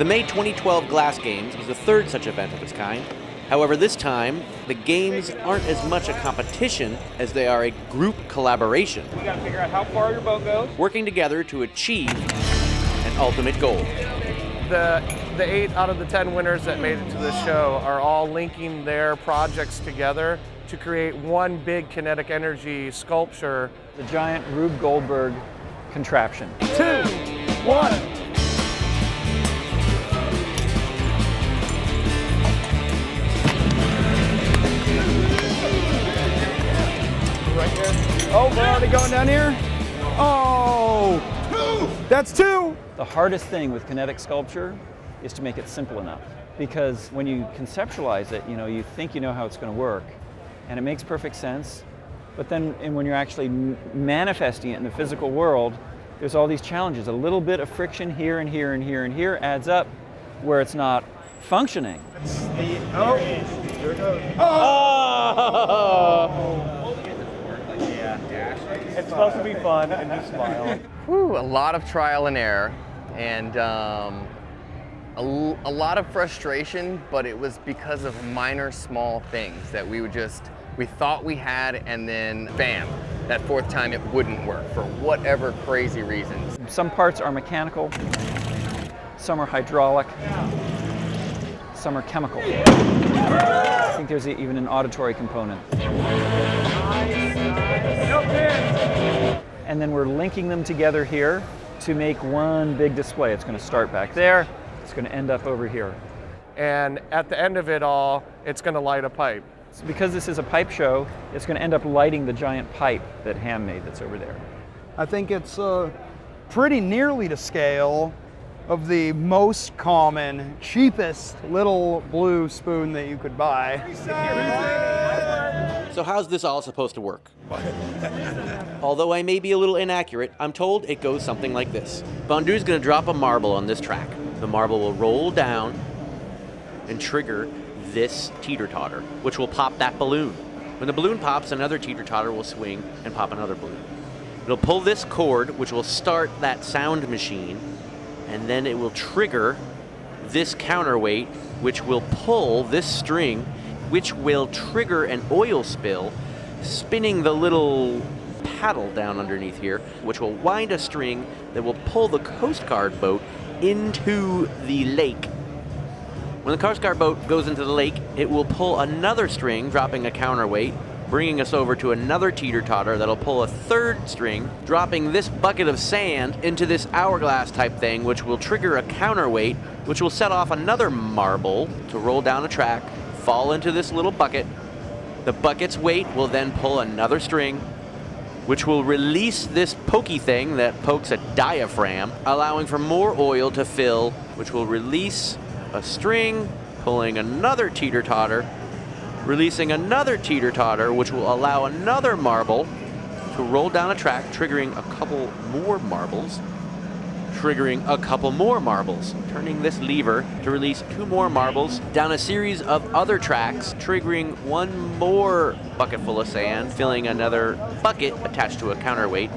The May 2012 Glass Games was the third such event of its kind. However, this time, the games aren't as much a competition as they are a group collaboration. We gotta figure out how far your boat goes. Working together to achieve an ultimate goal. The 8 out of the 10 winners that made it to this show are all linking their projects together to create one big kinetic energy sculpture. The giant Rube Goldburg contraption. 2, 1. Right there. Oh, we're already going down here? Oh! That's 2! The hardest thing with kinetic sculpture is to make it simple enough. Because when you conceptualize it, you think you know how it's going to work, and it makes perfect sense. But then when you're actually manifesting it in the physical world, there's all these challenges. A little bit of friction here and here and here and here adds up where it's not functioning. Oh! There it goes. It's supposed to be fun and you smile. Whew, a lot of trial and error and a lot of frustration, but it was because of minor small things that we thought we had, and then bam, that fourth time it wouldn't work for whatever crazy reasons. Some parts are mechanical, some are hydraulic, some are chemical. I think there's even an auditory component. And then we're linking them together here to make one big display. It's going to start back there, it's going to end up over here. And at the end of it all, it's going to light a pipe. So because this is a pipe show, it's going to end up lighting the giant pipe that Ham made that's over there. I think it's pretty nearly to scale of the most common, cheapest little blue spoon that you could buy. So how's this all supposed to work? Although I may be a little inaccurate, I'm told it goes something like this. Bondu's going to drop a marble on this track. The marble will roll down and trigger this teeter-totter, which will pop that balloon. When the balloon pops, another teeter-totter will swing and pop another balloon. It'll pull this cord, which will start that sound machine, and then it will trigger this counterweight, which will pull this string, which will trigger an oil spill, spinning the little paddle down underneath here, which will wind a string that will pull the Coast Guard boat into the lake. When the Coast Guard boat goes into the lake, it will pull another string, dropping a counterweight, bringing us over to another teeter-totter that'll pull a third string, dropping this bucket of sand into this hourglass type thing, which will trigger a counterweight, which will set off another marble to roll down a track, fall into this little bucket. The bucket's weight will then pull another string, which will release this pokey thing that pokes a diaphragm, allowing for more oil to fill, which will release a string, pulling another teeter-totter, releasing another teeter-totter, which will allow another marble to roll down a track, triggering a couple more marbles, triggering a couple more marbles, turning this lever to release 2 more marbles down a series of other tracks, triggering 1 more bucket full of sand, filling another bucket attached to a counterweight,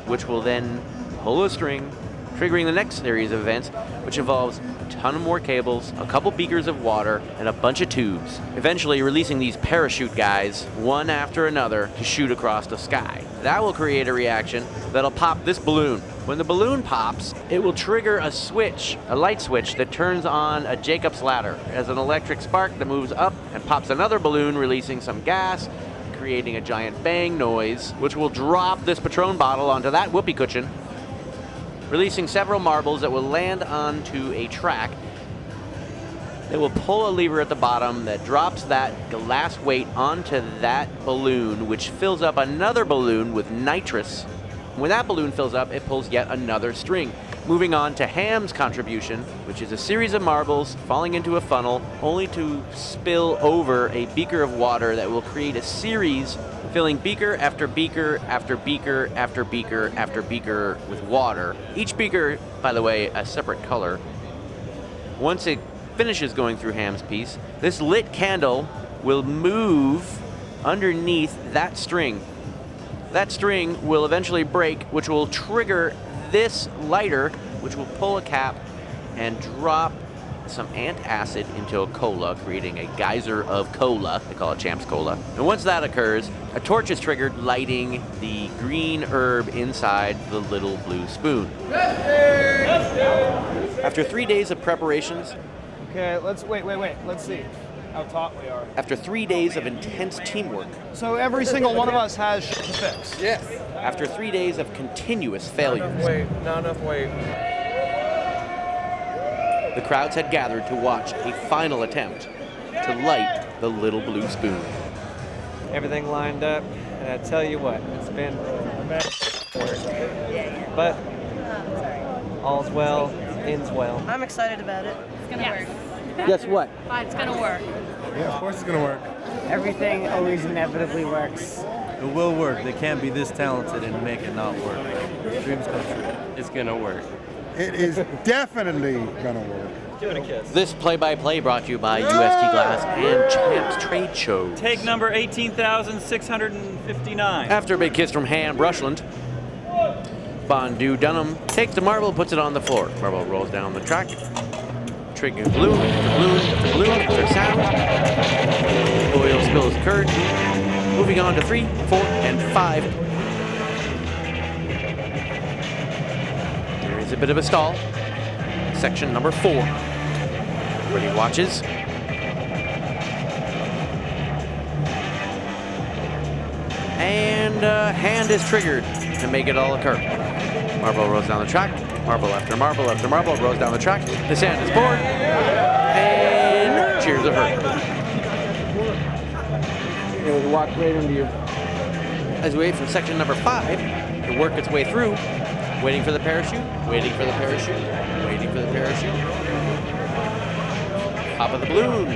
which will then pull a string, triggering the next series of events, which involves a ton of more cables, a couple beakers of water, and a bunch of tubes, eventually releasing these parachute guys one after another to shoot across the sky. That will create a reaction that'll pop this balloon. When the balloon pops, it will trigger a switch, a light switch that turns on a Jacob's ladder as an electric spark that moves up and pops another balloon, releasing some gas, creating a giant bang noise, which will drop this Patron bottle onto that whoopee cushion, releasing several marbles that will land onto a track. It will pull a lever at the bottom that drops that glass weight onto that balloon, which fills up another balloon with nitrous. When that balloon fills up, it pulls yet another string. Moving on to Ham's contribution, which is a series of marbles falling into a funnel, only to spill over a beaker of water that will create a series, filling beaker after beaker after beaker after beaker after beaker with water. Each beaker, by the way, a separate color. Once it finishes going through Ham's piece, this lit candle will move underneath that string. That string will eventually break, which will trigger this lighter, which will pull a cap and drop some antacid into a cola, creating a geyser of cola. They call it CHAMPS cola. And once that occurs, a torch is triggered, lighting the green herb inside the little blue spoon. After 3 days of preparations, Okay, let's wait. Let's see how taut we are. after 3 days of intense teamwork, So every single one of us has shit to fix. Yes. after 3 days of continuous Not failures, enough weight, not enough weight. the crowds had gathered to watch a final attempt to light the little blue spoon. Everything lined up, and I tell you what, it's been work. But all's well, ends well. I'm excited about it. It's gonna work. Guess what? It's gonna work. Yeah, of course it's gonna work. Everything always inevitably works. It will work. They can't be this talented and make it not work. Dreams come true. It's gonna work. It is definitely gonna work. Give it a kiss. This play-by-play brought to you by UST Glass and CHAMPS Trade Shows. Take number 18,659. After a big kiss from Han Brushland, Bondu Dunham takes the marble, puts it on the floor. Marble rolls down the track, triggering balloon after balloon after balloon after sound. Oil spills occurred. Moving on to 3, 4, and 5. There is a bit of a stall. Section number 4. Everybody watches. And hand is triggered to make it all occur. Marble rolls down the track. Marble after marble after marble rolls down the track. The sand is poured. And cheers of her. It was walk right into you. As we wait for section number 5 to work its way through, waiting for the parachute, waiting for the parachute, waiting for the parachute. Pop of the balloon.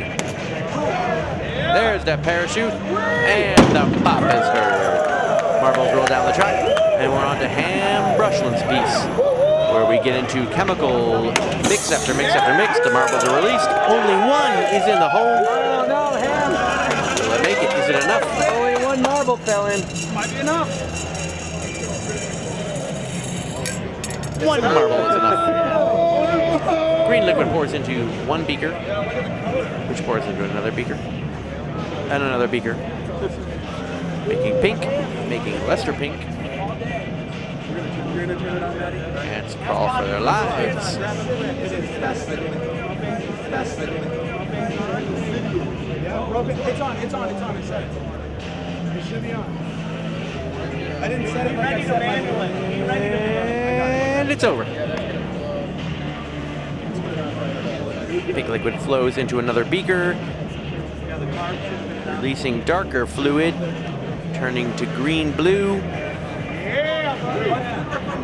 There's that parachute, and the pop is heard. Marbles roll down the track, and we're on to Ham Brushland's piece, where we get into chemical mix after mix after mix. The marbles are released. Only one is in the hole. Oh no, Ham! Will it make it? Is it enough? Only one marble fell in. Might be enough. One marble is enough. Green liquid pours into one beaker, which pours into another beaker, and another beaker, making pink, making Lester pink. Ants crawl for their lives. It's on. It should be on. I didn't set it like I set my And it's over. Pink liquid flows into another beaker, releasing darker fluid, turning to green blue.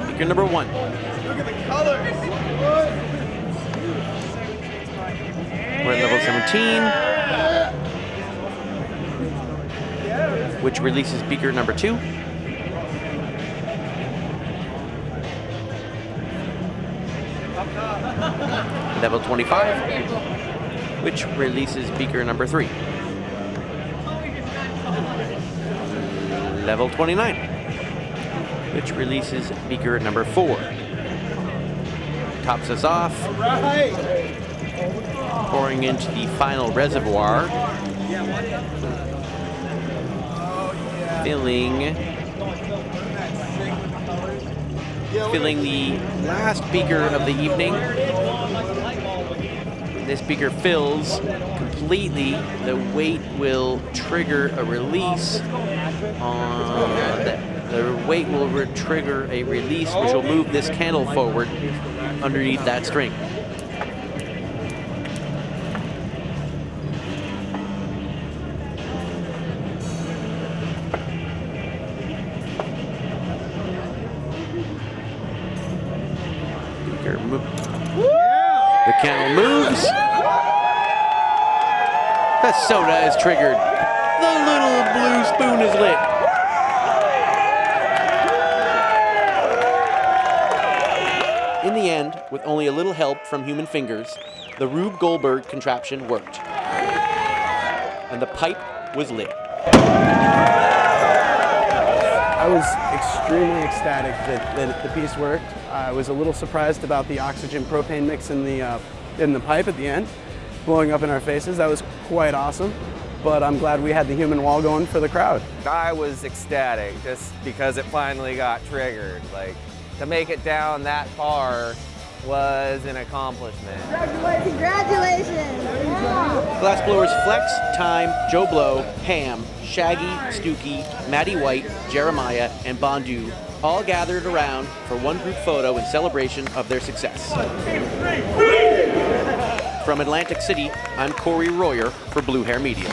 Beaker number 1. Look at the colors. We're at level 17, which releases beaker number 2. Level 25, which releases beaker number 3. Level 29, which releases beaker number 4. Tops us off, pouring into the final reservoir, filling the last beaker of the evening. When this beaker fills completely, the weight will trigger a release on the weight will trigger a release which will move this candle forward underneath that string. The candle moves. The soda is triggered. The little blue spoon is lit. In the end, with only a little help from human fingers, the Rube Goldburg contraption worked. And the pipe was lit. I was extremely ecstatic that the piece worked. I was a little surprised about the oxygen propane mix in the in the pipe at the end, blowing up in our faces. That was quite awesome. But I'm glad we had the human wall going for the crowd. I was ecstatic just because it finally got triggered. Like, to make it down that far was an accomplishment. Congratulations! Yeah. Glassblowers Flex, Time, Joe Blow, Ham, Shaggy, Stooky, Maddie White, Jeremiah, and Bondu all gathered around for one group photo in celebration of their success. From Atlantic City, I'm Corey Royer for Blue Hair Media.